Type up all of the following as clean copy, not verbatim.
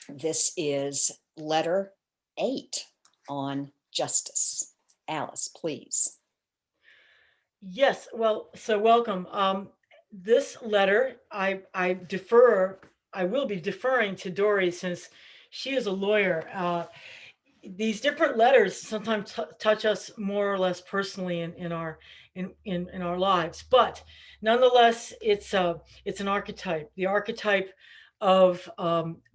This is letter 8 on justice. Alice, please. Yes, well, so welcome. This letter, I will be deferring to Dory since she is a lawyer. These different letters sometimes touch us more or less personally in our in our lives, but nonetheless, it's an archetype. The archetype of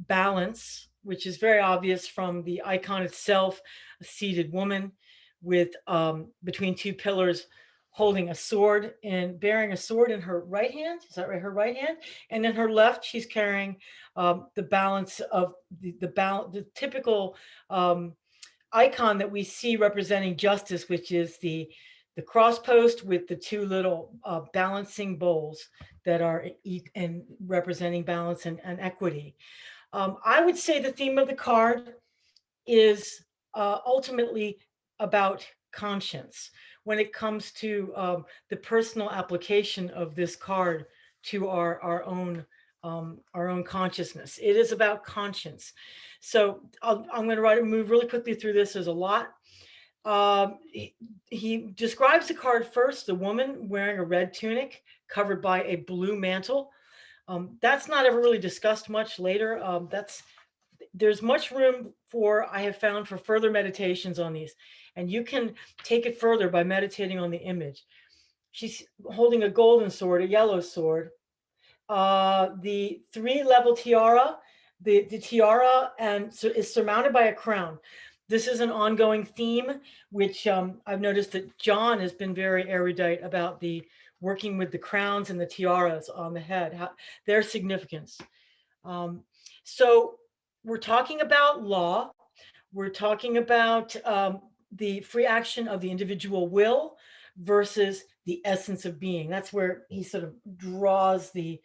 balance, which is very obvious from the icon itself, a seated woman with between two pillars holding a sword and bearing a sword in her right hand. Is that right? Her right hand, and in her left, she's carrying the balance of the typical icon that we see representing justice, which is the cross post with the two little balancing bowls that are and representing balance and equity. I would say the theme of the card is ultimately about conscience when it comes to the personal application of this card to our own consciousness. It is about conscience. So I'm going to move really quickly through this. There's a lot. He describes the card first, the woman wearing a red tunic covered by a blue mantle. That's not ever really discussed much later. There's much room for, I have found, for further meditations on these, and you can take it further by meditating on the image. She's holding a golden sword, a yellow sword, the three-level tiara. The tiara and so is surmounted by a crown. This is an ongoing theme, which I've noticed that John has been very erudite about the working with the crowns and the tiaras on the head, their significance. Um, so we're talking about law. We're talking about the free action of the individual will versus the essence of being. That's where he sort of draws the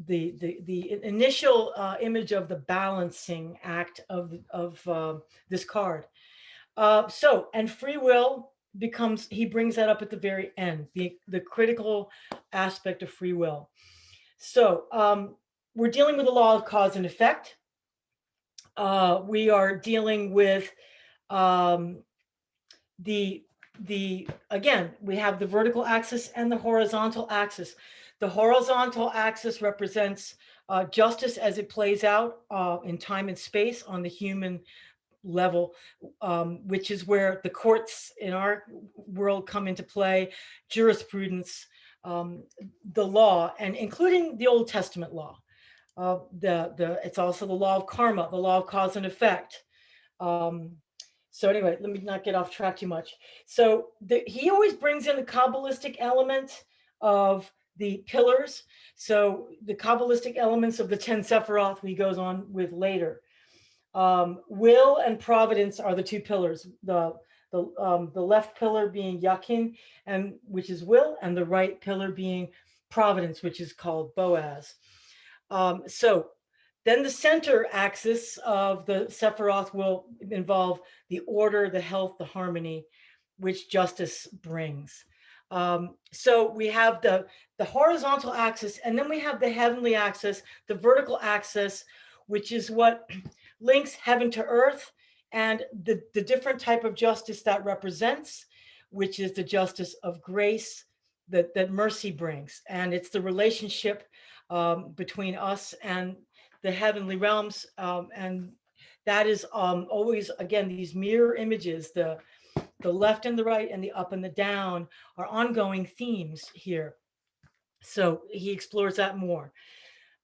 initial image of the balancing act of this card. And free will becomes, he brings that up at the very end, the critical aspect of free will. So we're dealing with the law of cause and effect. We are dealing with um, the again, we have the vertical axis and the horizontal axis. The horizontal axis represents justice as it plays out in time and space on the human level, which is where the courts in our world come into play, jurisprudence, the law, and including the Old Testament law. It's also the law of karma, the law of cause and effect. Um, so anyway, let me not get off track too much. So he always brings in the Kabbalistic element of the pillars. So the Kabbalistic elements of the 10 Sephiroth he goes on with later. Will and providence are the two pillars. The left pillar being Yakin, and which is will, and the right pillar being providence, which is called Boaz. So then the center axis of the Sephiroth will involve the order, the health, the harmony, which justice brings. So we have the horizontal axis, and then we have the heavenly axis, the vertical axis, which is what links heaven to earth, and the different type of justice that represents, which is the justice of grace that mercy brings. And it's the relationship between us and the heavenly realms. And that is always, again, these mirror images, the left and the right and the up and the down are ongoing themes here. So he explores that more.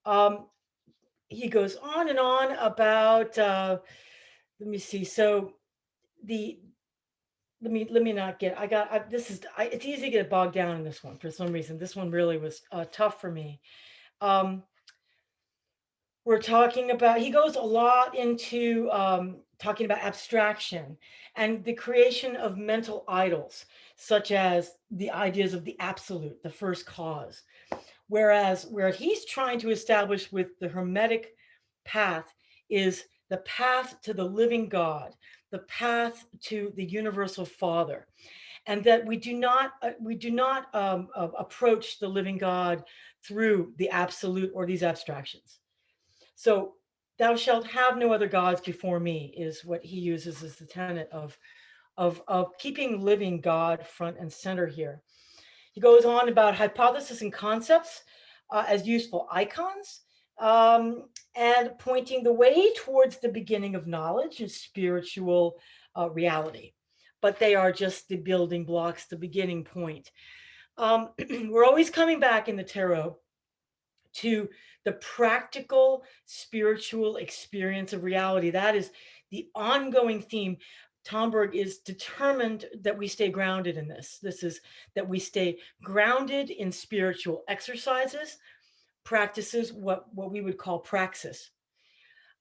Um, he goes on and on about, let me see. So the, let me not get, it's easy to get bogged down in this one for some reason. This one really was tough for me. Um, we're talking about, he goes a lot into talking about abstraction and the creation of mental idols, such as the ideas of the absolute, the first cause. Whereas where he's trying to establish with the Hermetic path is the path to the living God, the path to the universal Father, and that we do not approach the living God through the absolute or these abstractions. So thou shalt have no other gods before me is what he uses as the tenet of keeping living God front and center here. He goes on about hypothesis and concepts as useful icons, and pointing the way towards the beginning of knowledge and spiritual reality. But they are just the building blocks, the beginning point. We're always coming back in the tarot to the practical spiritual experience of reality. That is the ongoing theme. Tomberg is determined that we stay grounded in this. This is that we stay grounded in spiritual exercises, practices, what we would call praxis.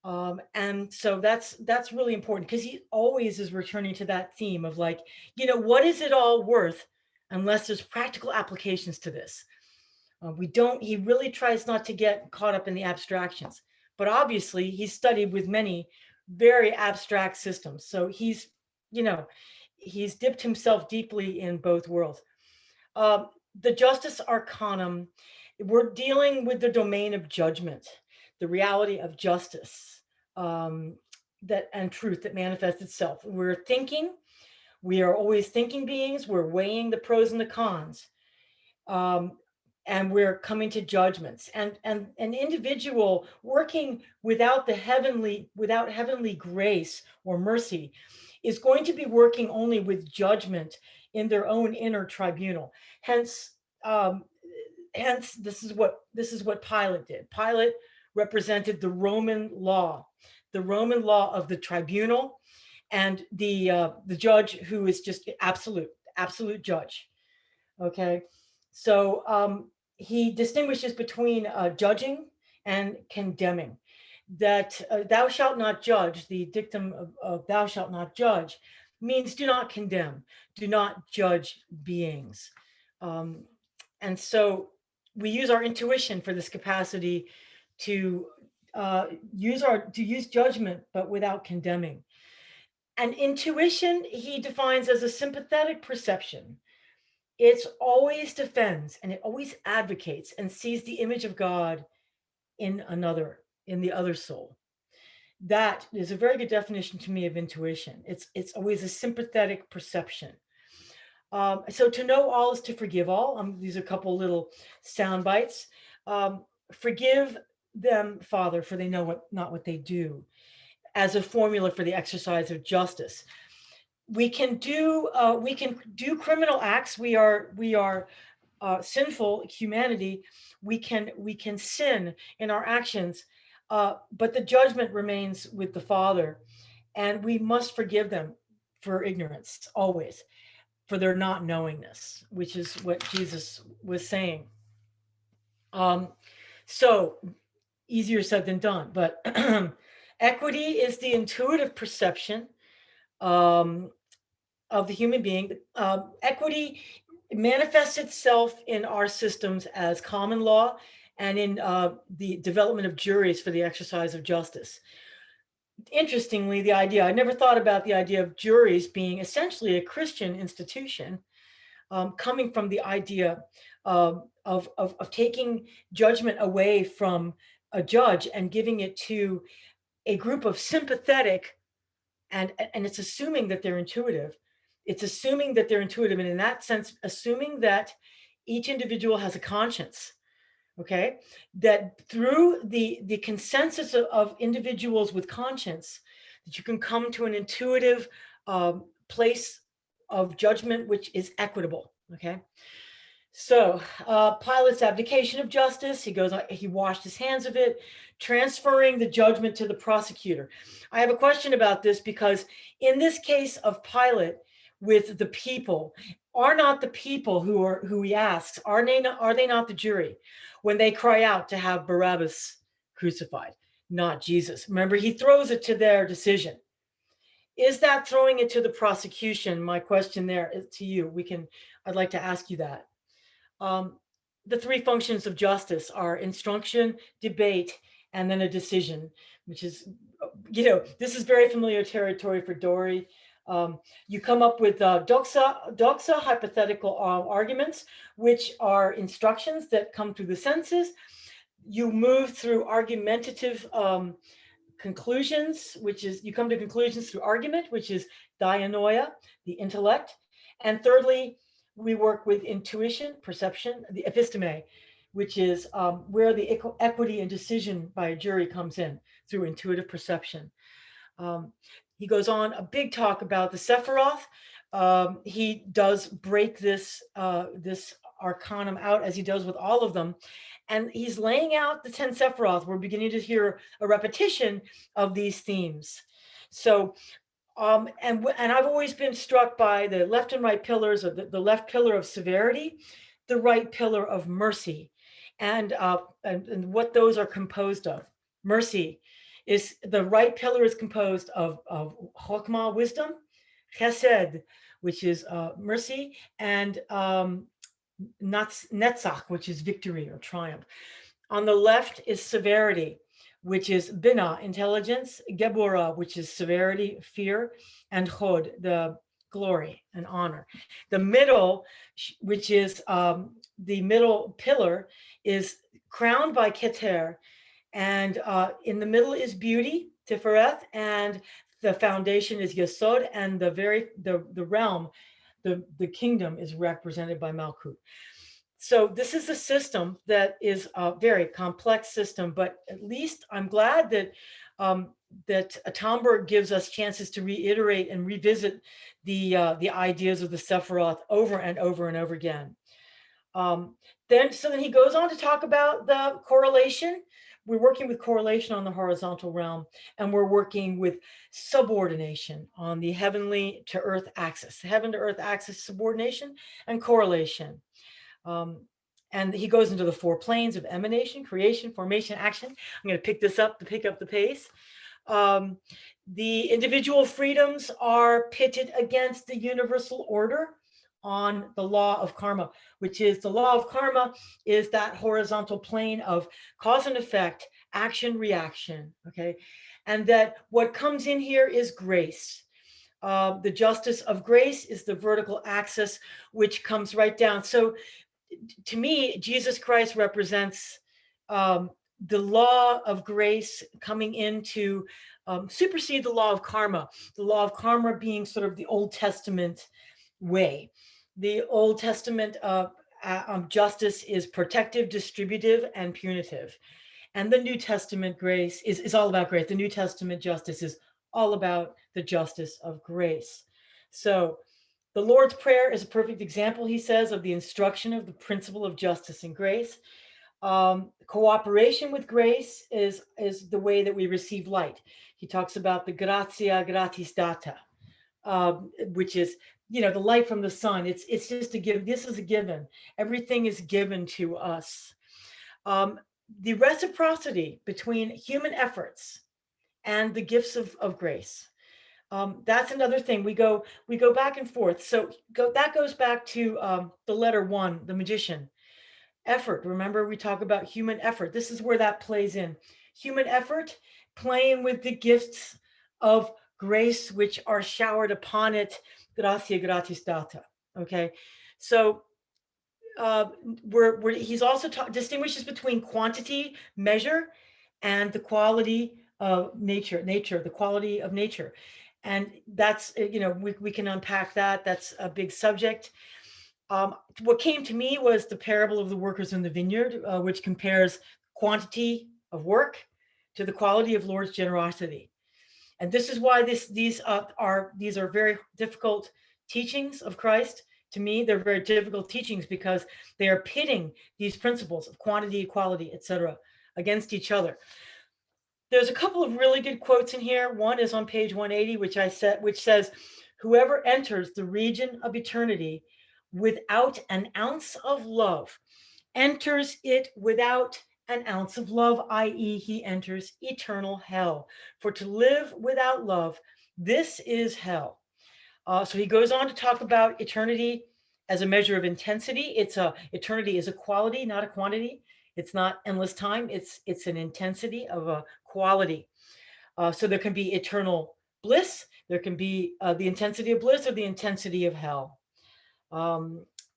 And so that's really important because he always is returning to that theme of like, what is it all worth unless there's practical applications to this? He really tries not to get caught up in the abstractions, but obviously he's studied with many very abstract systems. So he's dipped himself deeply in both worlds. The Justice Arcanum, we're dealing with the domain of judgment, the reality of justice, that and truth that manifests itself. We're thinking, we are always thinking beings. We're weighing the pros and the cons. And we're coming to judgments, and an individual working without heavenly grace or mercy is going to be working only with judgment in their own inner tribunal. Um, hence this is what Pilate did. Pilate represented the Roman law of the tribunal, and the judge who is just absolute judge. Okay, so he distinguishes between judging and condemning. That thou shalt not judge, the dictum of thou shalt not judge, means do not condemn, do not judge beings. Um, and so we use our intuition for this capacity to use judgment, but without condemning. And intuition, he defines as a sympathetic perception. It always defends and it always advocates and sees the image of God in the other soul. That is a very good definition to me of intuition. It's always a sympathetic perception. So to know all is to forgive all. These are a couple little sound bites. Forgive them, Father, for they know not what they do, as a formula for the exercise of justice. We can do criminal acts. We are sinful humanity. We can sin in our actions, but the judgment remains with the Father, and we must forgive them for ignorance always, for their not knowingness, which is what Jesus was saying. So easier said than done, but equity is the intuitive perception of the human being. Equity manifests itself in our systems as common law and in the development of juries for the exercise of justice. Interestingly, I never thought about the idea of juries being essentially a Christian institution, coming from the idea of taking judgment away from a judge and giving it to a group of sympathetic, and it's assuming that they're intuitive. It's assuming that they're intuitive, and in that sense, assuming that each individual has a conscience. Okay, that through the consensus of individuals with conscience, that you can come to an intuitive place of judgment, which is equitable. Okay, so Pilate's abdication of justice, he washed his hands of it, transferring the judgment to the prosecutor. I have a question about this because in this case of Pilate with the people, are not the people who he asks, are they not the jury when they cry out to have Barabbas crucified, not Jesus? Remember, he throws it to their decision. Is that throwing it to the prosecution? My question there is to you. I'd like to ask you that. The three functions of justice are instruction, debate, and then a decision, which is, this is very familiar territory for Dory. You come up with doxa, hypothetical arguments, which are instructions that come through the senses. You move through argumentative conclusions, which is you come to conclusions through argument, which is dianoia, the intellect. And thirdly, we work with intuition, perception, the episteme, which is where the equity and decision by a jury comes in through intuitive perception. Um, he goes on a big talk about the Sephiroth. He does break this Arcanum out, as he does with all of them, and he's laying out the 10 Sephiroth. We're beginning to hear a repetition of these themes. So and I've always been struck by the left and right pillars, of the left pillar of severity, the right pillar of mercy, and what those are composed of. Mercy is the right pillar is composed of chokmah, wisdom, chesed, which is mercy, and netzach, which is victory or triumph. On the left is severity, which is bina, intelligence, gebura, which is severity, fear, and chod, the glory and honor. The middle, which is the middle pillar, is crowned by keter, and in the middle is beauty, tiferet, and the foundation is yesod, and the realm, the kingdom is represented by malkut. So this is a system that is a very complex system, but at least I'm glad that that Tomberg gives us chances to reiterate and revisit the ideas of the Sephiroth over and over and over again. Then he goes on to talk about the correlation. We're working with correlation on the horizontal realm, and we're working with subordination on the heavenly to earth axis, heaven to earth axis, subordination and correlation. And he goes into the four planes of emanation, creation, formation, action. I'm going to pick this up to pick up the pace. The individual freedoms are pitted against the universal order on the law of karma, which is the law of karma is that horizontal plane of cause and effect, action, reaction. Okay. And that what comes in here is grace. The justice of grace is the vertical axis, which comes right down. So to me, Jesus Christ represents the law of grace coming in to supersede the law of karma. The law of karma being sort of the Old Testament way. The Old Testament justice is protective, distributive, and punitive. And the New Testament grace is all about grace. The New Testament justice is all about the justice of grace. So the Lord's Prayer is a perfect example, he says, of the instruction of the principle of justice and grace. Cooperation with grace is the way that we receive light. He talks about the gratia gratis data, which is, the light from the sun. It's just a give. This is a given. Everything is given to us. The reciprocity between human efforts and the gifts of grace. That's another thing. We go back and forth. So that goes back to the letter 1, the magician. Effort. Remember, we talk about human effort. This is where that plays in. Human effort, playing with the gifts of grace, which are showered upon it. Gratia gratis data. Okay, so he's also distinguishes between quantity, measure, and the quality of nature, the quality of nature. And that's, we can unpack that. That's a big subject. What came to me was the parable of the workers in the vineyard, which compares quantity of work to the quality of Lord's generosity. And this is why these are very difficult teachings of Christ. To me, they're very difficult teachings because they are pitting these principles of quantity, equality, etc., against each other. There's a couple of really good quotes in here. One is on page 180, which says, "Whoever enters the region of eternity without an ounce of love enters it without an ounce of love, i.e., he enters eternal hell. For to live without love, this is hell." So he goes on to talk about eternity as a measure of intensity. Eternity is a quality, not a quantity. It's not endless time. It's an intensity of a quality. So there can be eternal bliss. There can be the intensity of bliss or the intensity of hell.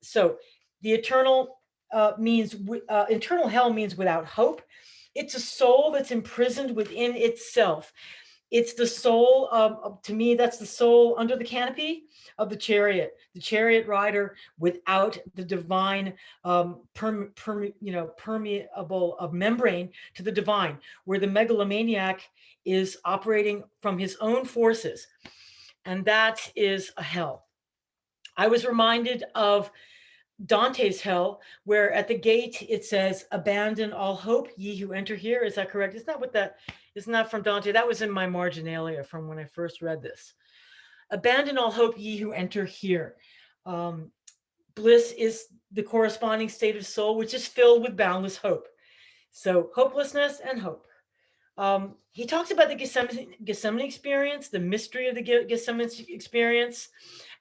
So the eternal eternal hell means without hope. It's a soul that's imprisoned within itself. It's the soul to me, that's the soul under the canopy of the chariot rider without the divine permeable of membrane to the divine, where the megalomaniac is operating from his own forces. And that is a hell. I was reminded of Dante's hell, where at the gate it says, "Abandon all hope, ye who enter here." Is that correct? Isn't that from Dante? That was in my marginalia from when I first read this. "Abandon all hope, ye who enter here." Um, Bliss is the corresponding state of soul, which is filled with boundless hope. So hopelessness and hope. He talks about the Gethsemane experience, the mystery of the Gethsemane experience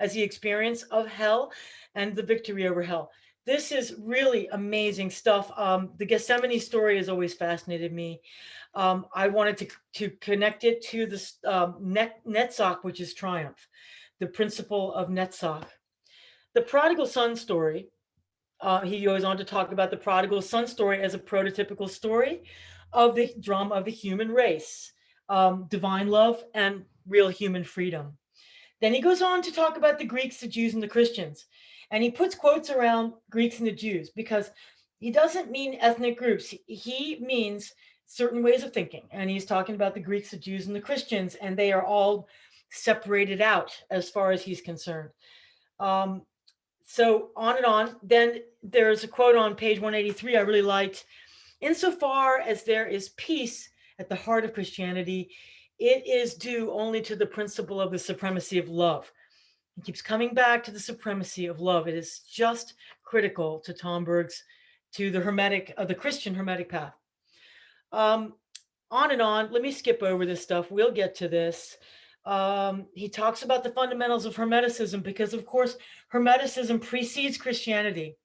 as the experience of hell and the victory over hell. This is really amazing stuff. The Gethsemane story has always fascinated me. I wanted to connect it to this Netzach, which is triumph, the principle of Netzach. The prodigal son story, he goes on to talk about the prodigal son story as a prototypical story of the drama of the human race, divine love and real human freedom. Then he goes on to talk about the Greeks, the Jews, and the Christians. And he puts quotes around Greeks and the Jews because he doesn't mean ethnic groups. He means certain ways of thinking. And he's talking about the Greeks, the Jews, and the Christians, and they are all separated out as far as he's concerned. So on and on. Then there's a quote on page 183 I really liked. "Insofar as there is peace at the heart of Christianity, it is due only to the principle of the supremacy of love." He keeps coming back to the supremacy of love. It is just critical to Tomberg's, to the Christian Hermetic path. Um, on and on. Let me skip over this stuff. We'll get to this. He talks about the fundamentals of Hermeticism because, of course, Hermeticism precedes Christianity.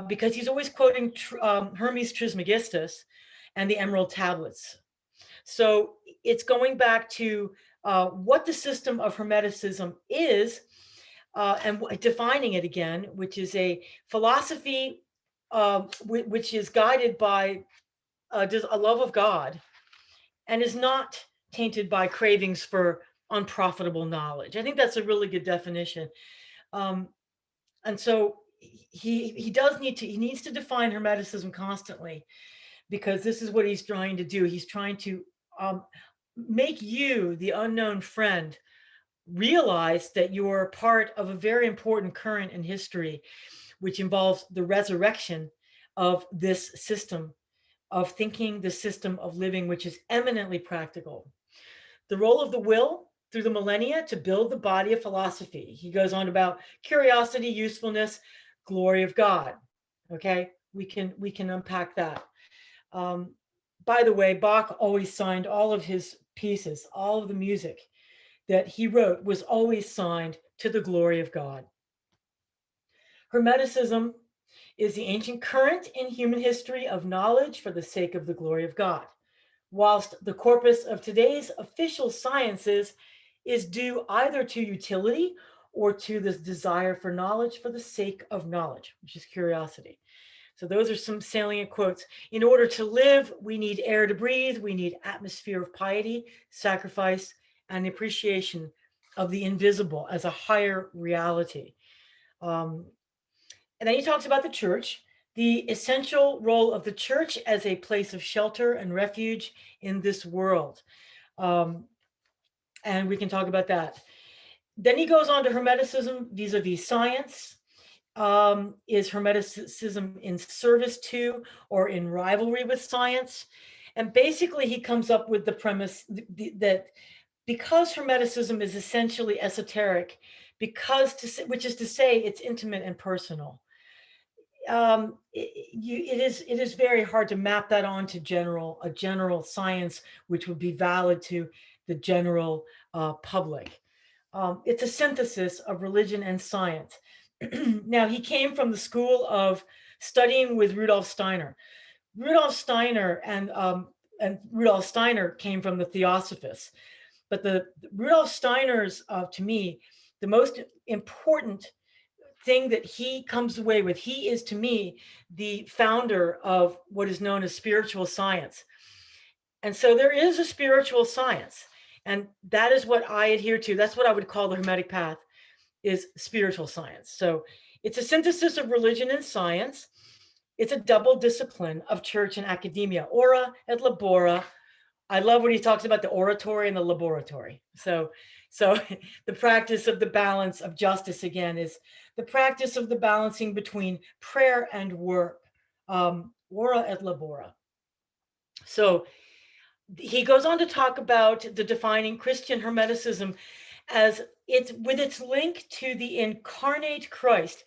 Because he's always quoting Hermes Trismegistus and the Emerald Tablets. So it's going back to what the system of Hermeticism is and defining it again, which is a philosophy which is guided by a love of God and is not tainted by cravings for unprofitable knowledge. I think that's a really good definition. Um, and so he needs to define Hermeticism constantly, because this is what he's trying to do. He's trying to make you, the unknown friend, realize that you are part of a very important current in history, which involves the resurrection of this system of thinking, the system of living, which is eminently practical. The role of the will through the millennia to build the body of philosophy. He goes on about curiosity, usefulness, glory of God. Okay, we can unpack that. By the way, Bach always signed all of his pieces, all of the music that he wrote was always signed to the glory of God. Hermeticism is the ancient current in human history of knowledge for the sake of the glory of God, whilst the corpus of today's official sciences is due either to utility or to this desire for knowledge for the sake of knowledge, which is curiosity. So those are some salient quotes. In order to live, we need air to breathe, we need atmosphere of piety, sacrifice, and appreciation of the invisible as a higher reality. And then he talks about the church, the essential role of the church as a place of shelter and refuge in this world. And we can talk about that. Then he goes on to Hermeticism vis-a-vis science. Is Hermeticism in service to or in rivalry with science? And basically, he comes up with the premise that because Hermeticism is essentially esoteric, which is to say, it's intimate and personal. It is very hard to map that onto a general science, which would be valid to the general public. It's a synthesis of religion and science. Now, he came from the school of studying with Rudolf Steiner. Rudolf Steiner and Rudolf Steiner came from the Theosophists. But the Rudolf Steiner's, to me, the most important thing that he comes away with. He is, to me, the founder of what is known as spiritual science. And so there is a spiritual science, and that is what I adhere to. That's what I would call the Hermetic path, is spiritual science. So it's a synthesis of religion and science. It's a double discipline of church and academia, ora et labora. I love when he talks about the oratory and the laboratory. So the practice of the balance of justice, again, is the practice of the balancing between prayer and work, ora et labora. So he goes on to talk about the defining Christian Hermeticism as it's with its link to the incarnate Christ,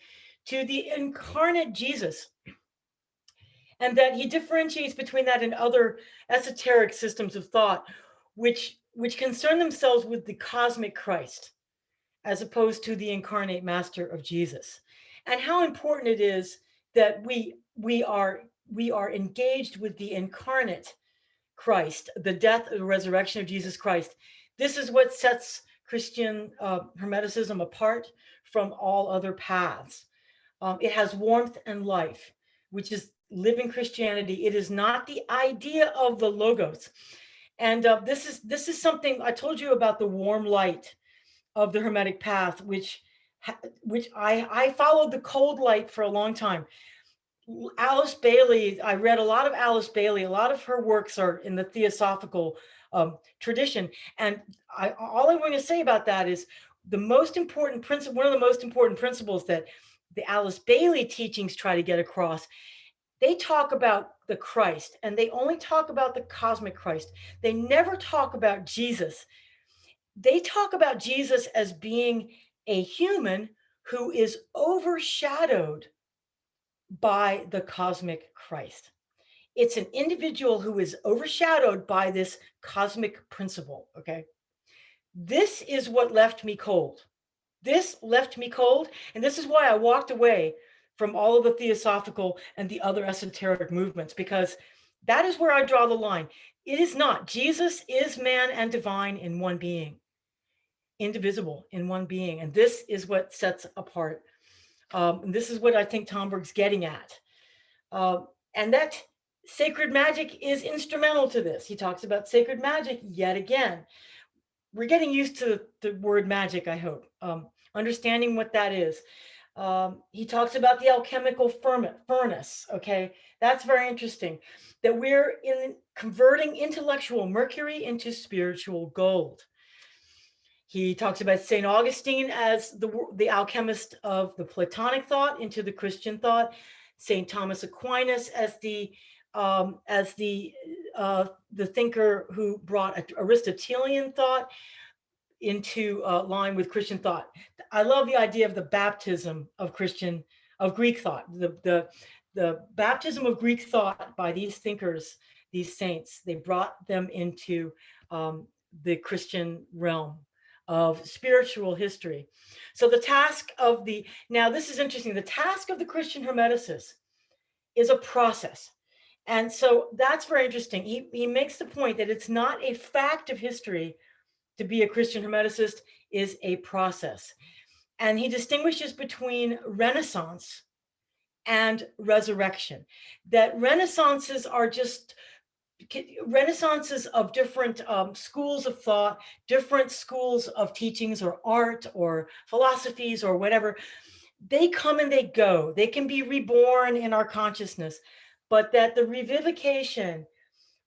to the incarnate Jesus, and that he differentiates between that and other esoteric systems of thought, which concern themselves with the cosmic Christ, as opposed to the incarnate master of Jesus, and how important it is that we are engaged with the incarnate Christ, the death and resurrection of Jesus Christ. This is what sets Christian Hermeticism apart from all other paths. It has warmth and life, which is living Christianity. It is not the idea of the logos. And this is something I told you about, the warm light of the Hermetic path, which I followed the cold light for a long time. Alice Bailey, I read a lot of Alice Bailey. A lot of her works are in the theosophical tradition. And all I'm going to say about that is the most important principle, one of the most important principles that the Alice Bailey teachings try to get across. They talk about the Christ, and they only talk about the cosmic Christ. They never talk about Jesus. They talk about Jesus as being a human who is overshadowed by the cosmic Christ. It's an individual who is overshadowed by this cosmic principle. Okay. This is what left me cold. This left me cold. And this is why I walked away from all of the theosophical and the other esoteric movements, because that is where I draw the line. It is not. Jesus is man and divine in one being, indivisible in one being. And this is what sets apart. And this is what I think Tomberg's getting at. And that sacred magic is instrumental to this. He talks about sacred magic yet again. We're getting used to the word magic, I hope, understanding what that is. He talks about the alchemical furnace. Okay, that's very interesting. That we're in converting intellectual mercury into spiritual gold. He talks about St. Augustine as the alchemist of the Platonic thought into the Christian thought. St. Thomas Aquinas as the thinker who brought Aristotelian thought into line with Christian thought. I love the idea of the baptism of Greek thought. The baptism of Greek thought by these thinkers, these saints. They brought them into the Christian realm of spiritual history. So now this is interesting. The task of the Christian Hermeticist is a process. And so that's very interesting. He makes the point that it's not a fact of history to be a Christian Hermeticist, is a process. And he distinguishes between Renaissance and resurrection. That Renaissances are just Renaissances of different schools of thought, different schools of teachings or art or philosophies or whatever. They come and they go. They can be reborn in our consciousness, but that the revivification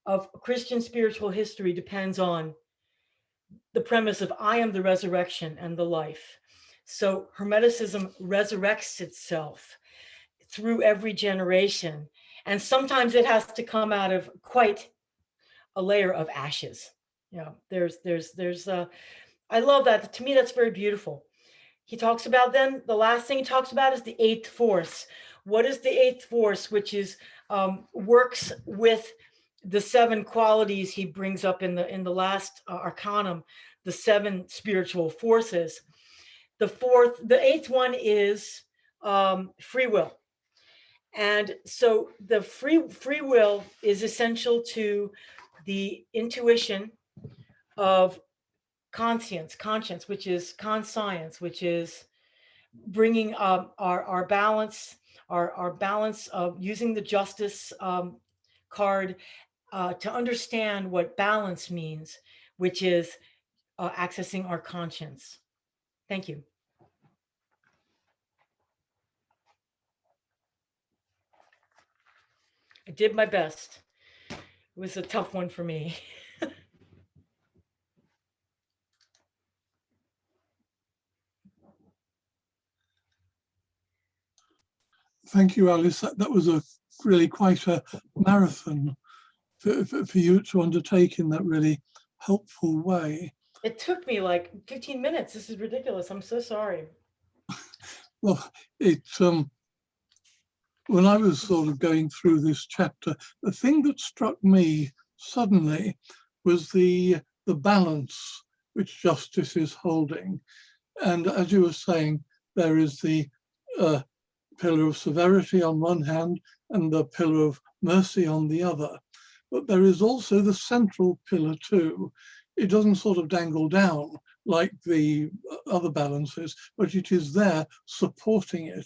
of Christian spiritual history depends on the premise of I am the resurrection and the life. So Hermeticism resurrects itself through every generation. And sometimes it has to come out of quite a layer of ashes. I love that. To me, that's very beautiful. He talks about, then the last thing he talks about is the eighth force. What is the eighth force, which is works with the seven qualities he brings up in the last Arcanum, the seven spiritual forces. The eighth one is free will. And so the free will is essential to the intuition of conscience, which is conscience, which is bringing our balance, our balance of using the justice card to understand what balance means, which is accessing our conscience. Thank you. I did my best. It was a tough one for me. Thank you, Alice. That was a really quite a marathon for you to undertake in that really helpful way. It took me like 15 minutes. This is ridiculous. I'm so sorry. Well, it's when I was sort of going through this chapter, the thing that struck me suddenly was the balance which justice is holding. And as you were saying, there is the pillar of severity on one hand and the pillar of mercy on the other. But there is also the central pillar too. It doesn't sort of dangle down like the other balances, but it is there supporting it.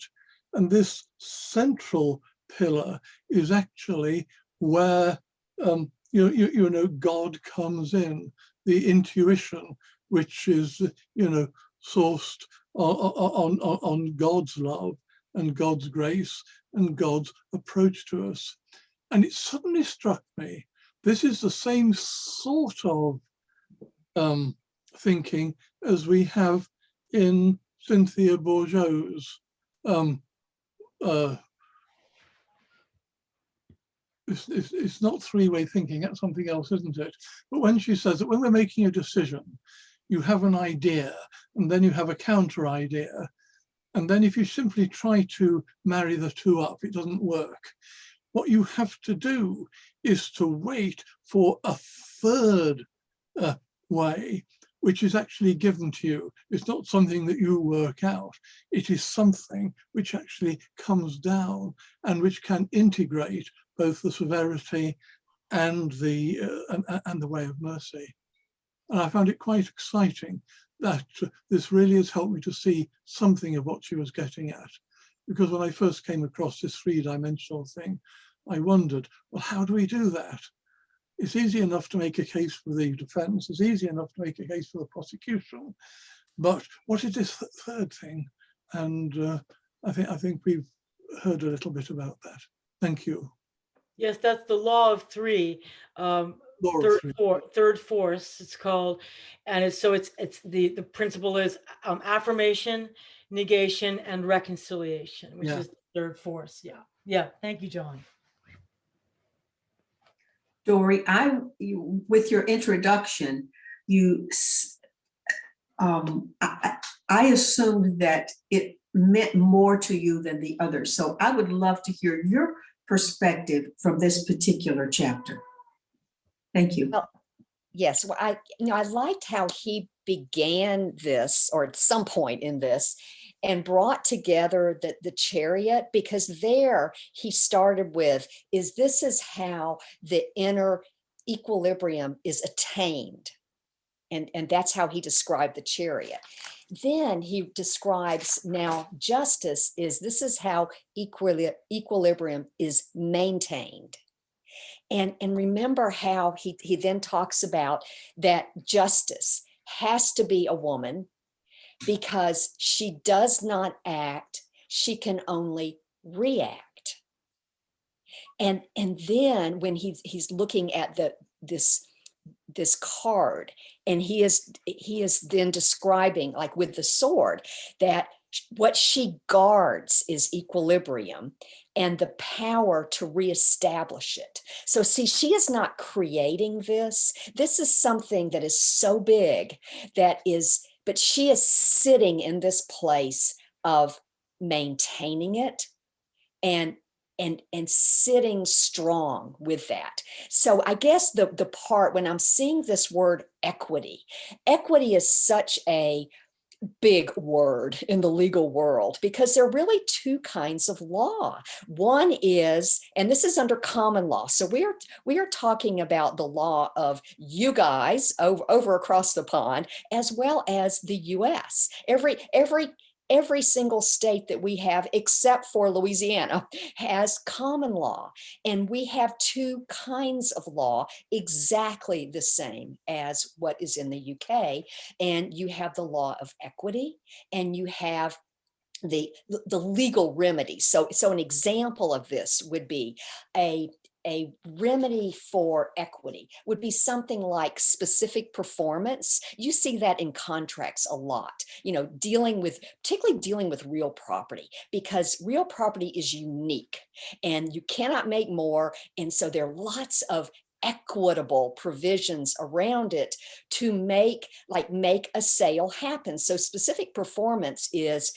And this central pillar is actually where you know, God comes in, the intuition, which is, you know, sourced on God's love and God's grace and God's approach to us. And it suddenly struck me, this is the same sort of thinking as we have in Cynthia Bourgeau's it's not three-way thinking, that's something else, isn't it? But when she says that when we're making a decision, you have an idea and then you have a counter idea. And then if you simply try to marry the two up, it doesn't work. What you have to do is to wait for a third way, which is actually given to you. It's not something that you work out. It is something which actually comes down and which can integrate both the severity and the way of mercy. And I found it quite exciting that this really has helped me to see something of what she was getting at. Because when I first came across this three-dimensional thing, I wondered, well, how do we do that? It's easy enough to make a case for the defense, it's easy enough to make a case for the prosecution, but what is this third thing? And I think we've heard a little bit about that. Thank you. Yes, that's the law of three. Third force, it's called. And it's the principle is affirmation, negation, and reconciliation, which is the third force. Yeah. Thank you, John. Dory, with your introduction, I assumed that it meant more to you than the others. So I would love to hear your perspective from this particular chapter. Thank you. Well, yes, well, I liked how he began this, or at some point in this, and brought together the chariot, because there he started with, this is how the inner equilibrium is attained. And that's how he described the chariot. Then he describes now justice this is how equilibrium is maintained. And remember how he then talks about that justice has to be a woman, because she does not act, she can only react. And then when he's looking at this card, and he is then describing, like with the sword, that what she guards is equilibrium and the power to reestablish it. So see, she is not creating this. This is something that is so big but she is sitting in this place of maintaining it and sitting strong with that. So I guess the part when I'm seeing this word equity is such a big word in the legal world, because there are really two kinds of law. One is, and this is under common law, so we are talking about the law of you guys over across the pond, as well as the US. Every every single state that we have, except for Louisiana, has common law. And we have two kinds of law exactly the same as what is in the UK. And you have the law of equity, and you have the legal remedy. So an example of this would be a remedy for equity would be something like specific performance. You see that in contracts a lot, particularly dealing with real property, because real property is unique and you cannot make more. And so there are lots of equitable provisions around it to make a sale happen. So specific performance is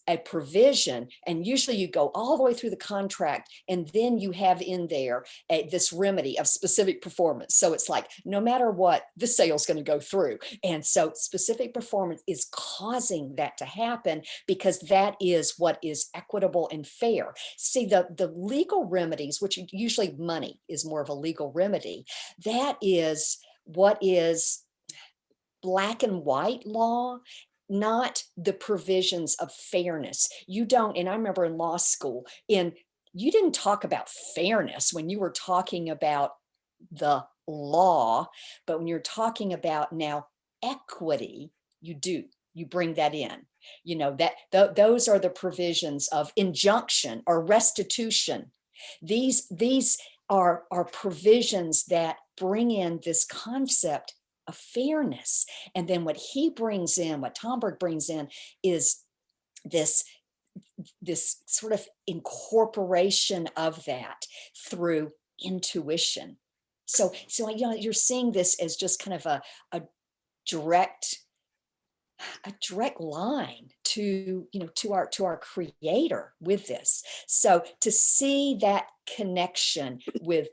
a provision, and usually you go all the way through the contract, and then you have in there this remedy of specific performance. So it's like, no matter what, this sale is going to go through. And so specific performance is causing that to happen, because that is what is equitable and fair. See, the legal remedies, which usually money is more of a legal remedy, that is what is black and white law, not the provisions of fairness. You don't, and I remember in law school, you didn't talk about fairness when you were talking about the law, but when you're talking about now equity, you bring that in. Those are the provisions of injunction or restitution. These are provisions that bring in this concept of fairness. And then what Tomberg brings in, is this sort of incorporation of that through intuition. So you're seeing this as just kind of a direct line to our creator with this. So to see that connection with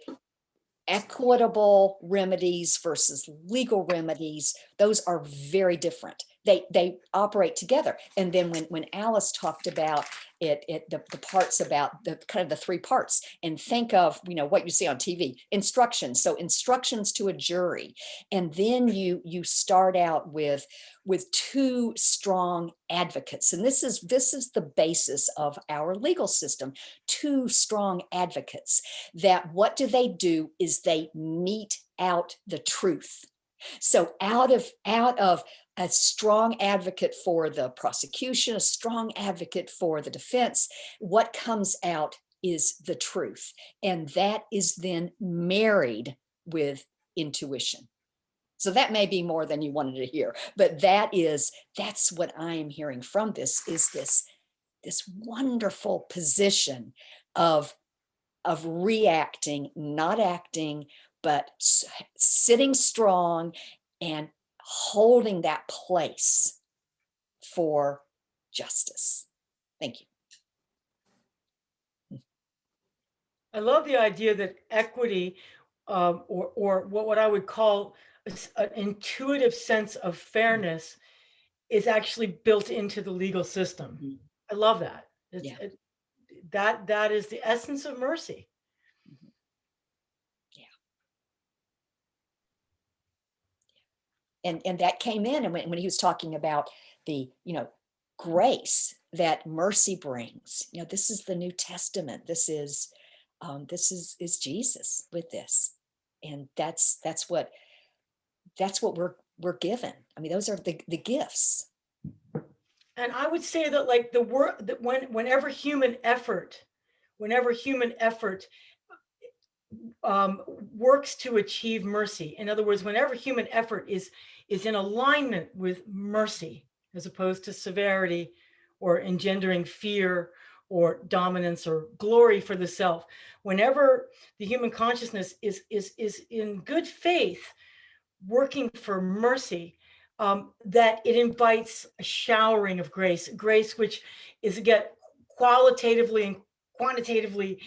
equitable remedies versus legal remedies, those are very different. They operate together. And then when Alice talked about the parts about the kind of the three parts, and think of what you see on TV, instructions. So instructions to a jury, and then you start out with two strong advocates, and this is the basis of our legal system. Two strong advocates, that what do is they mete out the truth. So out of a strong advocate for the prosecution, a strong advocate for the defense, what comes out is the truth. And that is then married with intuition. So that may be more than you wanted to hear, but that's what I am hearing from this, is this wonderful position of reacting, not acting, but sitting strong and holding that place for justice. Thank you. I love the idea that equity, or what I would call an intuitive sense of fairness, is actually built into the legal system. Mhm. I love that. Yeah. That is the essence of mercy. And that came in, and when he was talking about the grace that mercy brings, this is the New Testament. This is Jesus with this, and that's what we're given. I mean, those are the gifts. And I would say that, like, the work that whenever human effort works to achieve mercy. In other words, whenever human effort is in alignment with mercy, as opposed to severity or engendering fear or dominance or glory for the self, whenever the human consciousness is in good faith working for mercy, that it invites a showering of grace which is, again, qualitatively and quantitatively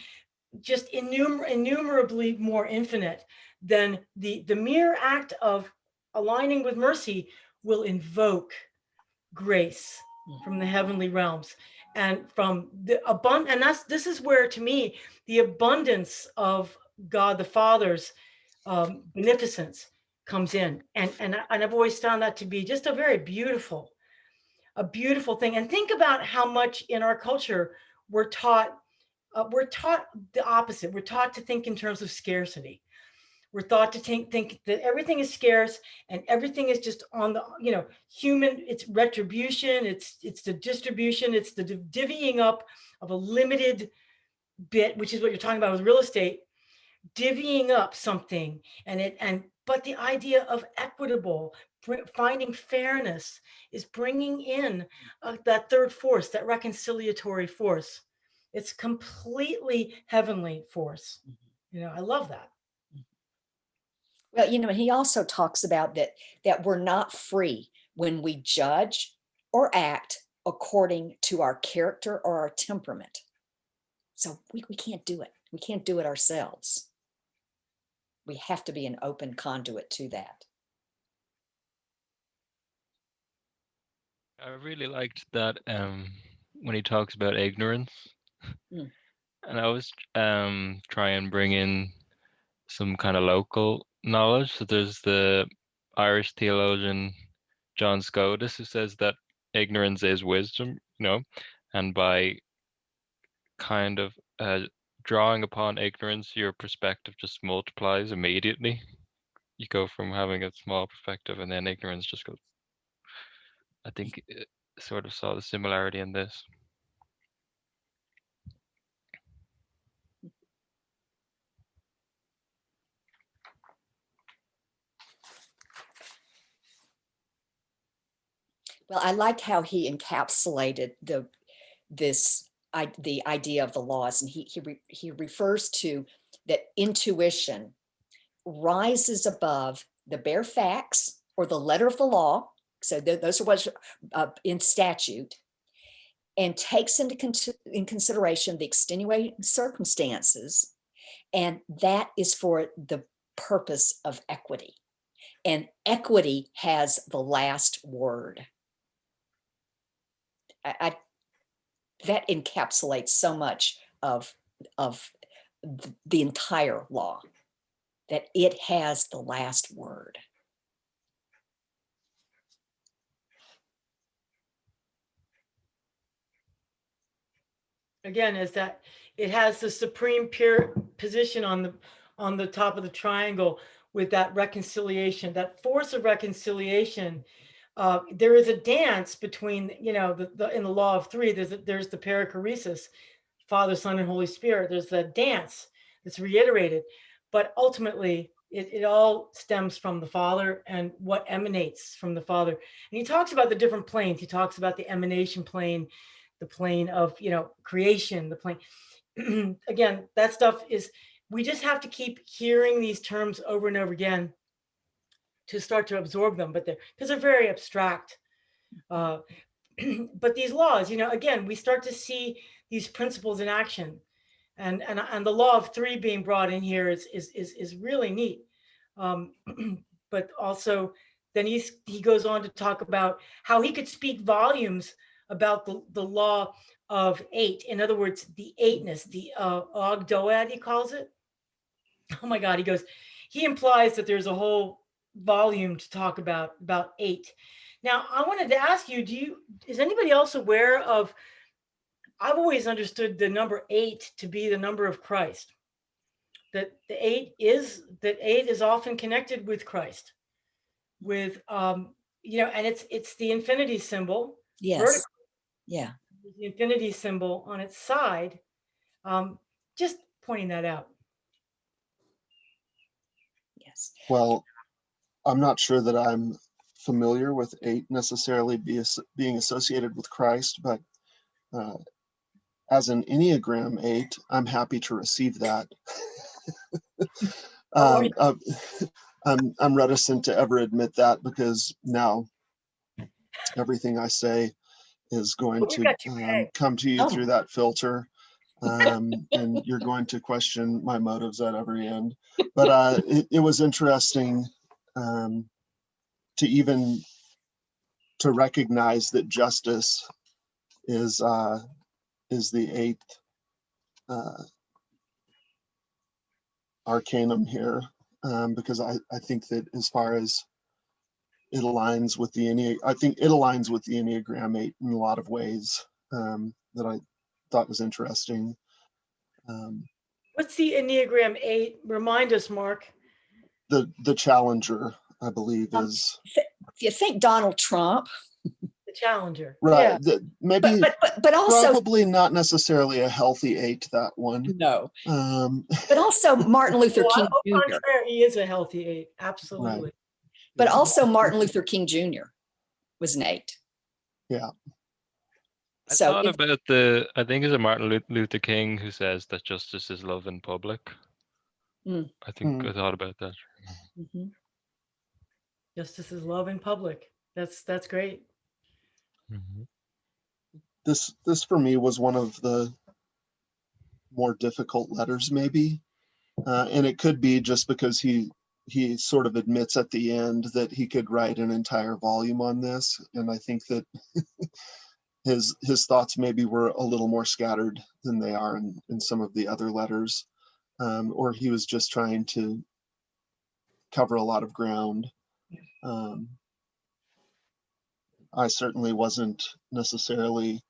just innumerably more infinite than the mere act of aligning with mercy will invoke grace from the heavenly realms and from the abundance. And this is where, to me, the abundance of God the Father's beneficence comes in. And I've always found that to be just a very beautiful a beautiful thing. And think about how much in our culture we're taught the opposite. We're taught to think in terms of scarcity. We're taught to think that everything is scarce and everything is just on the, human, it's retribution, it's the distribution, it's the divvying up of a limited bit, which is what you're talking about with real estate, divvying up something. But the idea of equitable, finding fairness is bringing in that third force, that reconciliatory force. It's completely heavenly force. I love that. Well, he also talks about that we're not free when we judge or act according to our character or our temperament. So we can't do it. We can't do it ourselves. We have to be an open conduit to that. I really liked that when he talks about ignorance. Mm. And I was try and bring in some kind of local knowledge. So there's the Irish theologian John Scotus who says that ignorance is wisdom, and by kind of drawing upon ignorance, your perspective just multiplies immediately. You go from having a small perspective and then ignorance just goes. I think it sort of saw the similarity in this. Well, I liked how he encapsulated the idea of the laws, and he refers to that intuition rises above the bare facts or the letter of the law. So those are what's in statute, and takes into consideration the extenuating circumstances, and that is for the purpose of equity. And equity has the last word. That encapsulates so much of the entire law, that it has the last word. Again, is that it has the supreme pure position on the top of the triangle with that reconciliation, that force of reconciliation. There is a dance between, in the law of three, there's the perichoresis, Father, Son, and Holy Spirit. There's that dance that's reiterated, but ultimately it all stems from the Father and what emanates from the Father. And he talks about the different planes. He talks about the emanation plane, the plane of, creation, the plane. Again, that stuff is, we just have to keep hearing these terms over and over again to start to absorb them, but because they're very abstract. But these laws, again, we start to see these principles in action, and the law of three being brought in here is really neat. But also, then he goes on to talk about how he could speak volumes about the law of eight. In other words, the eightness, the og doad, he calls it. Oh my God, he implies that there's a whole volume to talk about eight. Now, I wanted to ask you, is anybody else aware of, I've always understood the number 8 to be the number of Christ. That the 8 is often connected with Christ, with and it's the infinity symbol. Yes. Vertical. Yeah. The infinity symbol on its side. Just pointing that out. Yes. Well, I'm not sure that I'm familiar with 8 necessarily being associated with Christ, but as an Enneagram 8, I'm happy to receive that. I'm reticent to ever admit that, because now everything I say is going to come to you through that filter, and you're going to question my motives at every end. But it was interesting to recognize that justice is the 8th Arcanum here, because I think that as far as it aligns with the I think it aligns with the Enneagram 8 in a lot of ways, that I thought was interesting. What's the Enneagram 8? Remind us, Mark. The challenger, I believe, is. If you think Donald Trump, The challenger. Right. Yeah. Maybe but also probably not necessarily a healthy 8, that one. no, Um, but also Martin Luther Well, King au Jr. contraire, he is a healthy 8. Absolutely. Right. But yeah, also Martin Luther King Jr. was an 8. yeah. I So thought if, about I think it's a Martin Luther King who says that justice is love in public. Mm. I think I thought about that. mhm. Justice is love in public. That's great. Mhm. This for me was one of the more difficult letters, maybe, and it could be just because he sort of admits at the end that he could write an entire volume on this, and I think that his thoughts maybe were a little more scattered than they are in some of the other letters, or he was just trying to cover a lot of ground. I certainly wasn't necessarily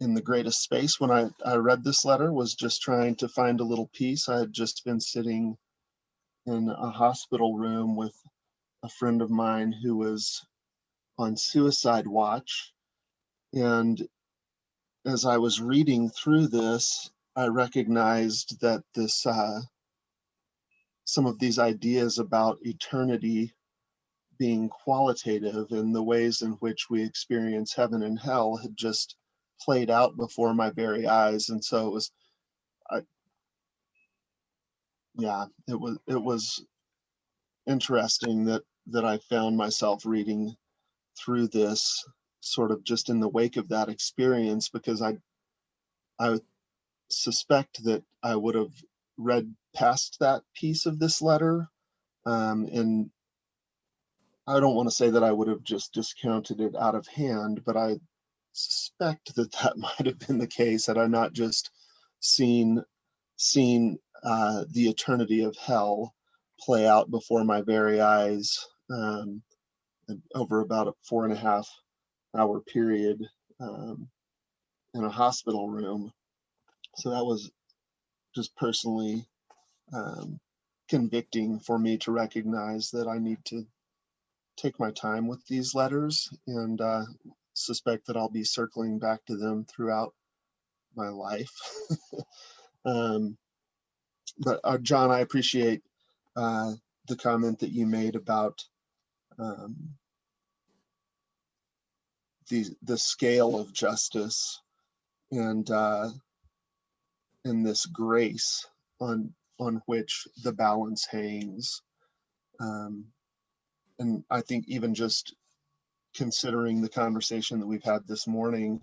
in the greatest space when I read this letter, was just trying to find a little peace. I had just been sitting in a hospital room with a friend of mine who was on suicide watch. And as I was reading through this, I recognized that some of these ideas about eternity being qualitative and the ways in which we experience heaven and hell had just played out before my very eyes. And so it was, it was interesting that I found myself reading through this sort of just in the wake of that experience, because I suspect that I would have read past that piece of this letter, and I don't want to say that I would have just discounted it out of hand, but I suspect that might have been the case had I not just seen the eternity of hell play out before my very eyes, over about a 4.5-hour period, in a hospital room. So that was just personally convicting for me to recognize that I need to take my time with these letters, and suspect that I'll be circling back to them throughout my life. But John, I appreciate the comment that you made about the scale of justice and this grace on which the balance hangs. And I think even just considering the conversation that we've had this morning,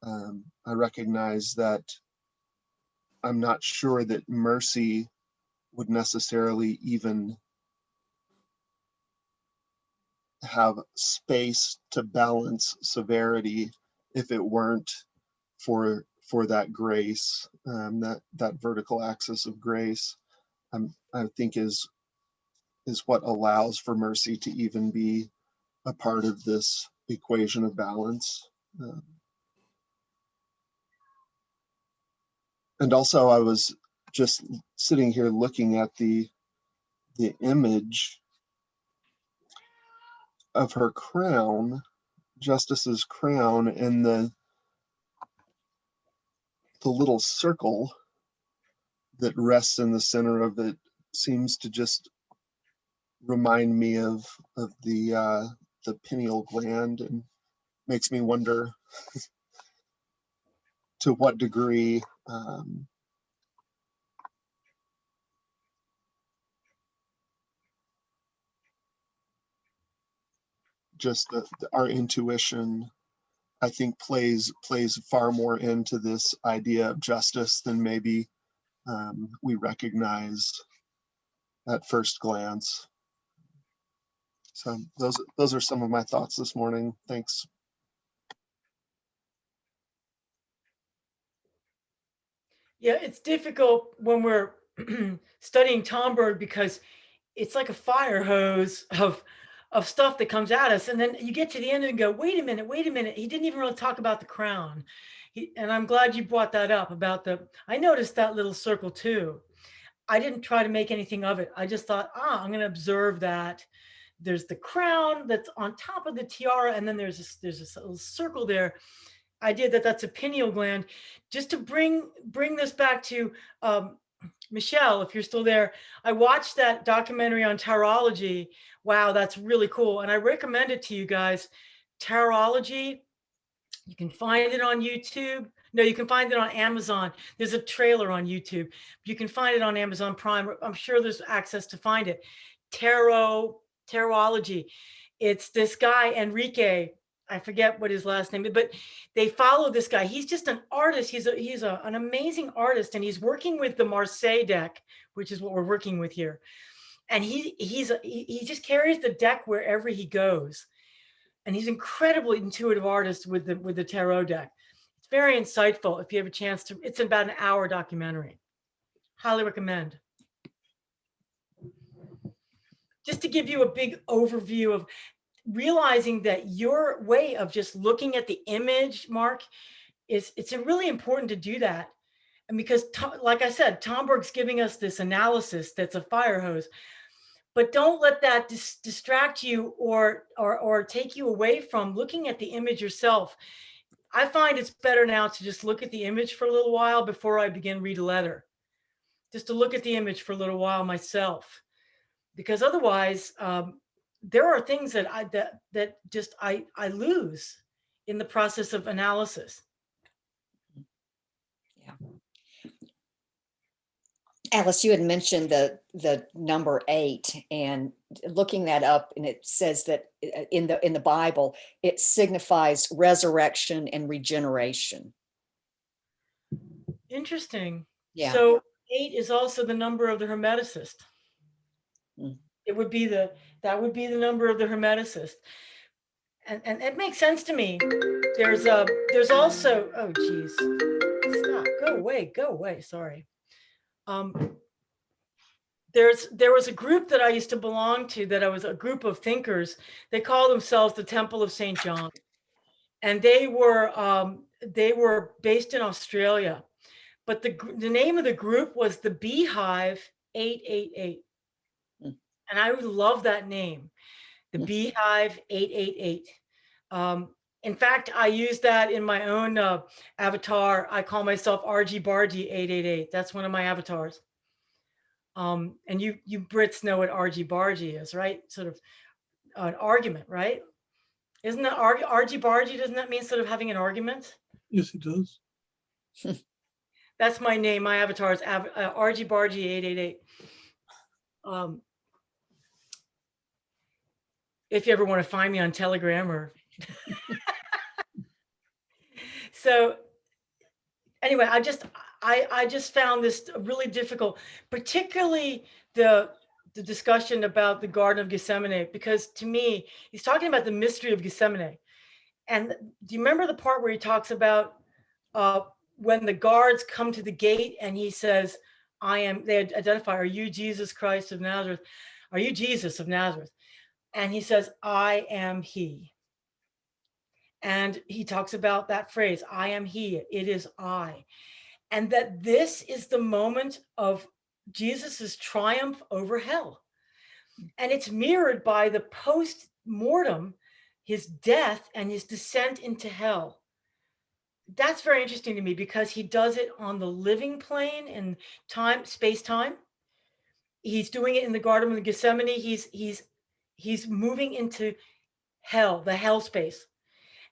I recognize that I'm not sure that mercy would necessarily even have space to balance severity if it weren't for that grace, that vertical axis of grace, I think is what allows for mercy to even be a part of this equation of balance. And also, I was just sitting here looking at the image of her crown, Justice's crown, and the little circle that rests in the center of it seems to just remind me of the pineal gland, and makes me wonder to what degree just our intuition, I think, plays far more into this idea of justice than maybe we recognize at first glance. So those are some of my thoughts this morning. Thanks. Yeah, it's difficult when we're studying Tomberg because it's like a fire hose of stuff that comes at us. And then you get to the end and go, wait a minute, he didn't even really talk about the crown. And I'm glad you brought that up about I noticed that little circle too. I didn't try to make anything of it. I just thought, I'm going to observe that there's the crown that's on top of the tiara, and then there's this little circle there. Idea that's a pineal gland. Just to bring this back to Michelle, if you're still there, I watched that documentary on tarology. Wow, that's really cool, and I recommend it to you guys. Tarology. You can find it on YouTube. No, you can find it on Amazon. There's a trailer on YouTube. You can find it on Amazon Prime. I'm sure there's access to find it. Tarology. It's this guy, Enrique. I forget what his last name is, but they follow this guy. He's just an artist. He's an amazing artist, and he's working with the Marseille deck, which is what we're working with here. And he just carries the deck wherever he goes. And he's incredibly intuitive artist with the tarot deck. It's very insightful if you have a chance to. It's about an hour documentary. Highly recommend. Just to give you a big overview of realizing that your way of just looking at the image, Mark, it's really important to do that. And because, like I said, Tomberg's giving us this analysis that's a fire hose. But don't let that distract you or take you away from looking at the image yourself. I find it's better now to just look at the image for a little while before I begin read a letter. Just to look at the image for a little while myself, because otherwise there are things that I lose in the process of analysis. Alice, you had mentioned the number 8, and looking that up, and it says that in the Bible, it signifies resurrection and regeneration. Interesting. Yeah. So 8 is also the number of the Hermeticist. Mm. That would be the number of the Hermeticist. And it makes sense to me. There's also, oh geez, stop, go away, sorry. There was a group that I used to belong to, that I was a group of thinkers. They call themselves the Temple of St. John, and they were based in Australia, but the name of the group was the Beehive 888, and I would love that name, the Beehive 888. In fact, I use that in my own avatar. I call myself RG Bargy 888. That's one of my avatars. And you Brits know what RG Bargy is, right? Sort of an argument, right? Isn't that RG Bargy? Doesn't that mean sort of having an argument? Yes, it does. That's my name. My avatar is RG Bargy 888. If you ever want to find me on Telegram or so anyway, I just found this really difficult, particularly the discussion about the Garden of Gethsemane, because to me, he's talking about the mystery of Gethsemane. And do you remember the part where he talks about when the guards come to the gate and he says, they identify, are you Jesus Christ of Nazareth? Are you Jesus of Nazareth? And he says, I am he. And he talks about that phrase, I am he, it is I. And that this is the moment of Jesus's triumph over hell. And it's mirrored by the post-mortem, his death and his descent into hell. That's very interesting to me because he does it on the living plane in time, space-time. He's doing it in the Garden of Gethsemane. He's moving into hell, the hell space.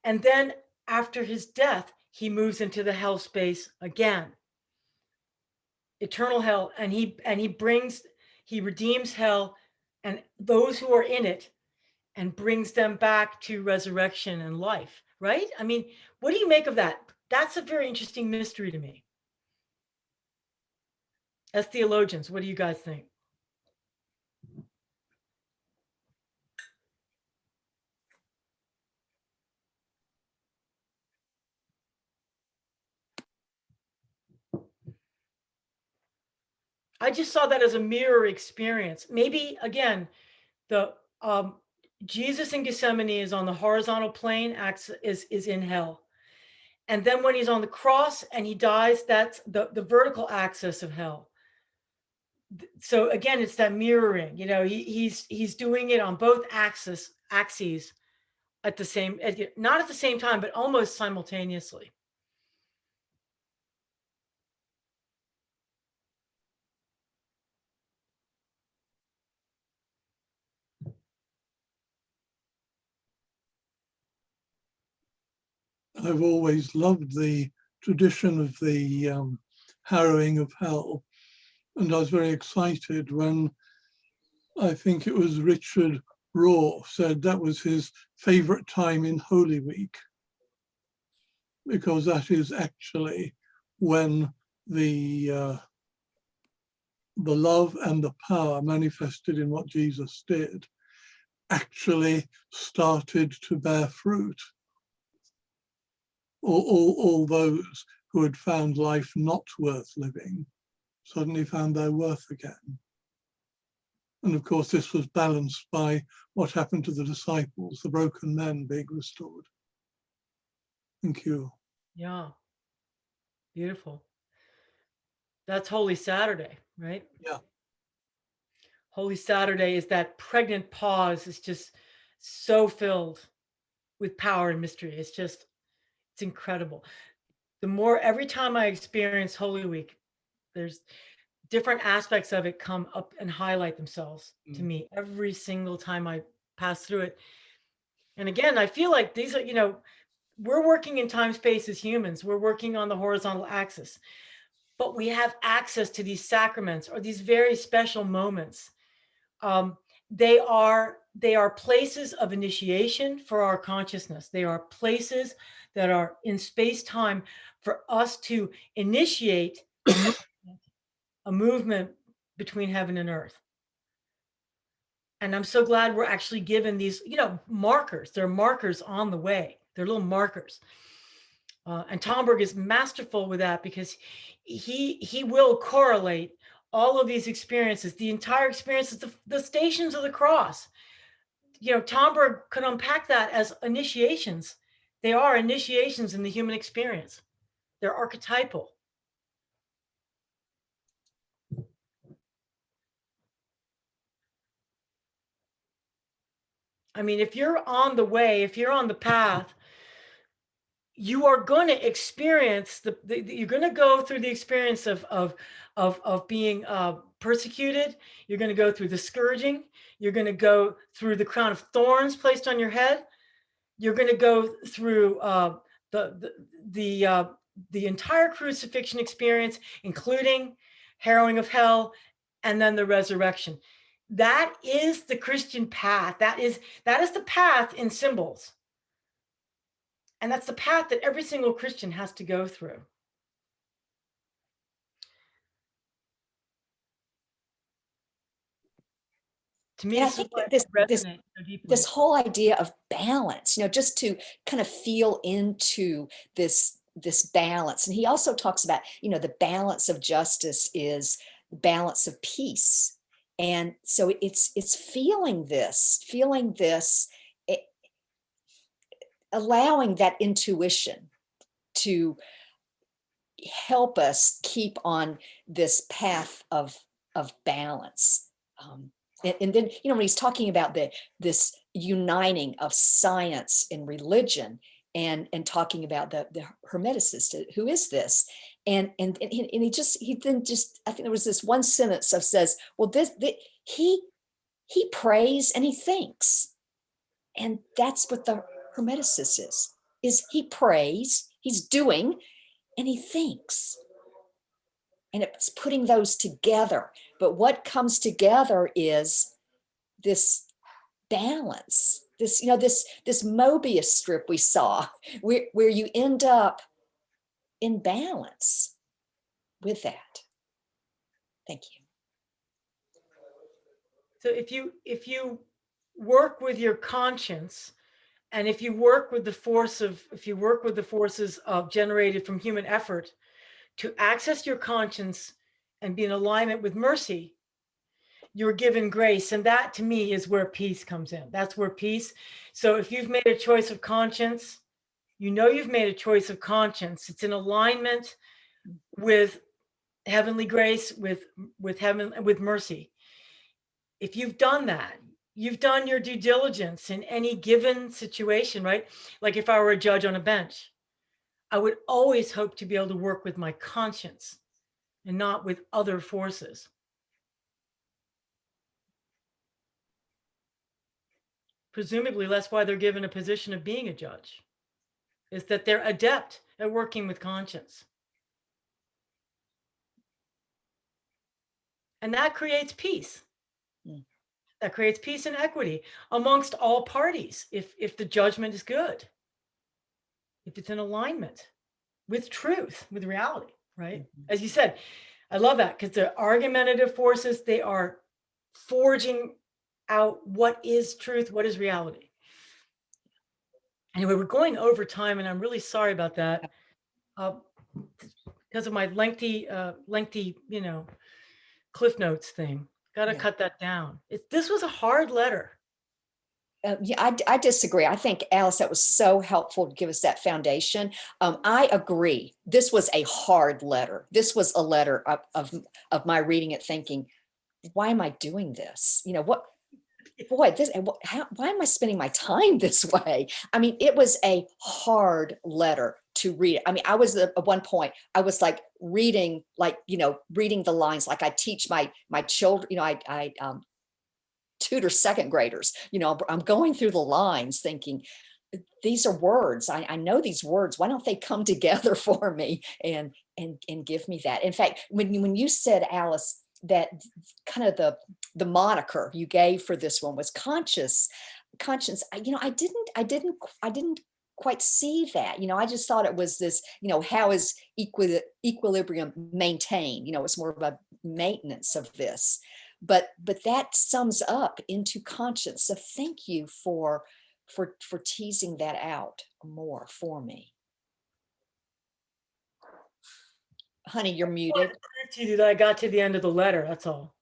And then after his death, he moves into the hell space again, eternal hell. And he redeems hell and those who are in it and brings them back to resurrection and life, right? I mean, what do you make of that? That's a very interesting mystery to me. As theologians, what do you guys think? I just saw that as a mirror experience. Maybe again, the Jesus in Gethsemane is on the horizontal plane, is in hell. And then when he's on the cross and he dies, that's the vertical axis of hell. So again, it's that mirroring, you know, he's doing it on both axes at the same, not at the same time, but almost simultaneously. I've always loved the tradition of the Harrowing of Hell, and I was very excited when I think it was Richard Raw said that was his favorite time in Holy Week, because that is actually when the love and the power manifested in what Jesus did actually started to bear fruit. All those who had found life not worth living suddenly found their worth again. And of course, this was balanced by what happened to the disciples, the broken men being restored. Thank you. Yeah. Beautiful. That's Holy Saturday, right? Yeah. Holy Saturday is that pregnant pause. It's just so filled with power and mystery. It's incredible. Every time I experience Holy Week, there's different aspects of it come up and highlight themselves to me every single time I pass through it. And again, I feel like these are, you know, we're working in time space as humans. We're working on the horizontal axis, but we have access to these sacraments or these very special moments. They are places of initiation for our consciousness. They are places that are in space-time for us to initiate a movement between heaven and earth. And I'm so glad we're actually given these, you know, markers. They're markers on the way. They're little markers. And Tomberg is masterful with that, because he will correlate all of these experiences, the entire experiences, the stations of the cross. You know, Tomberg could unpack that as initiations. They are initiations in the human experience. They're archetypal. I mean, if you're on the way, if you're on the path, you are going to experience you're going to go through the experience of being persecuted. You're going to go through the scourging. You're going to go through the crown of thorns placed on your head. You're going to go through the entire crucifixion experience, including harrowing of hell, and then the resurrection. That is the Christian path. That is the path in symbols. And that's the path that every single Christian has to go through. To me, And I think this whole idea of balance, you know, just to kind of feel into this balance. And he also talks about, you know, the balance of justice is the balance of peace. And so it's feeling this, allowing that intuition to help us keep on this path of balance. And then, you know, when he's talking about this uniting of science and religion, and talking about the Hermeticist, who is this? And he then just, I think there was this one sentence that says, well, he prays and he thinks. And that's what the Hermeticist is he prays, he's doing, and he thinks. And it's putting those together. But what comes together is this balance, this, you know, this Mobius strip we saw, where you end up in balance with that. Thank you. So if you work with your conscience, and if you work with the forces generated from human effort to access your conscience and be in alignment with mercy, you're given grace. And that to me is where peace comes in. That's where peace. So if you've made a choice of conscience, you know you've made a choice of conscience. It's in alignment with heavenly grace, with heaven, with mercy. If you've done that, you've done your due diligence in any given situation, right? Like if I were a judge on a bench, I would always hope to be able to work with my conscience and not with other forces. Presumably, that's why they're given a position of being a judge, is that they're adept at working with conscience. And that creates peace. That creates peace and equity amongst all parties if the judgment is good, if it's in alignment with truth, with reality, right? As you said, I love that, because the argumentative forces, they are forging out what is truth, what is reality. Anyway, we're going over time, and I'm really sorry about that, because of my lengthy, Cliff Notes thing. Got to cut that down. This was a hard letter. Yeah, I disagree. I think, Alice, that was so helpful to give us that foundation. I agree. This was a hard letter. This was a letter of my reading it thinking, why am I doing this? You know, what, boy, this, why am I spending my time this way? I mean, it was a hard letter to read. I mean, I was at one point, I was like reading, like, reading the lines, like I teach my children, I tutor second graders, I'm going through the lines thinking, these are words. I know these words. Why don't they come together for me and give me that? In fact, when you said, Alice, that kind of the moniker you gave for this one was conscience, I didn't quite see that. I just thought it was this, how is equilibrium maintained? It's more of a maintenance of this. But that sums up into conscience. So thank you for teasing that out more for me. Honey, you're muted. To you that I got to the end of the letter, that's all.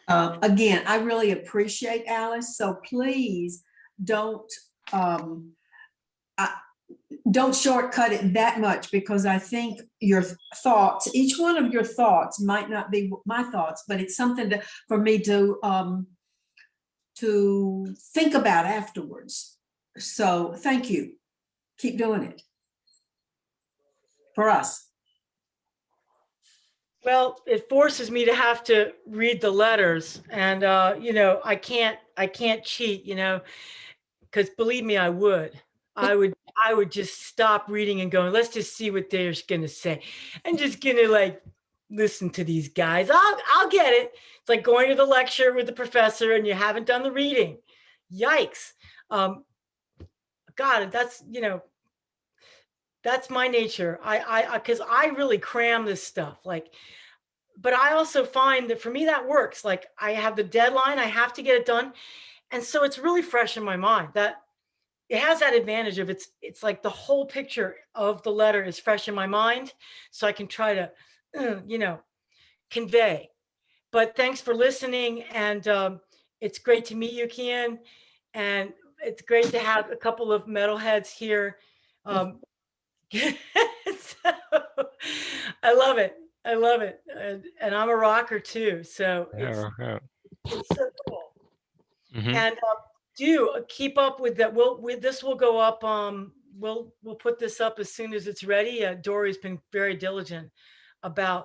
Again, I really appreciate Alice. So please don't shortcut it that much, because I think your thoughts, each one of your thoughts might not be my thoughts, but it's something for me to think about afterwards. So thank you. Keep doing it for us. Well, it forces me to have to read the letters, and I can't cheat, because believe me, I would just stop reading and going, let's just see what they're gonna say. I'm just gonna listen to these guys. I'll get it. It's like going to the lecture with the professor and you haven't done the reading. Yikes. God, that's my nature. Because I really cram this stuff. But I also find that for me, that works. Like I have the deadline, I have to get it done. And so it's really fresh in my mind. That it has that advantage of it's like the whole picture of the letter is fresh in my mind. So I can try to, convey. But thanks for listening. And it's great to meet you, Kian. And it's great to have a couple of metalheads here. So, I love it. And I'm a rocker too. So it's so cool. Mm-hmm. And do keep up with that. This will go up. We'll put this up as soon as it's ready. Dory's been very diligent about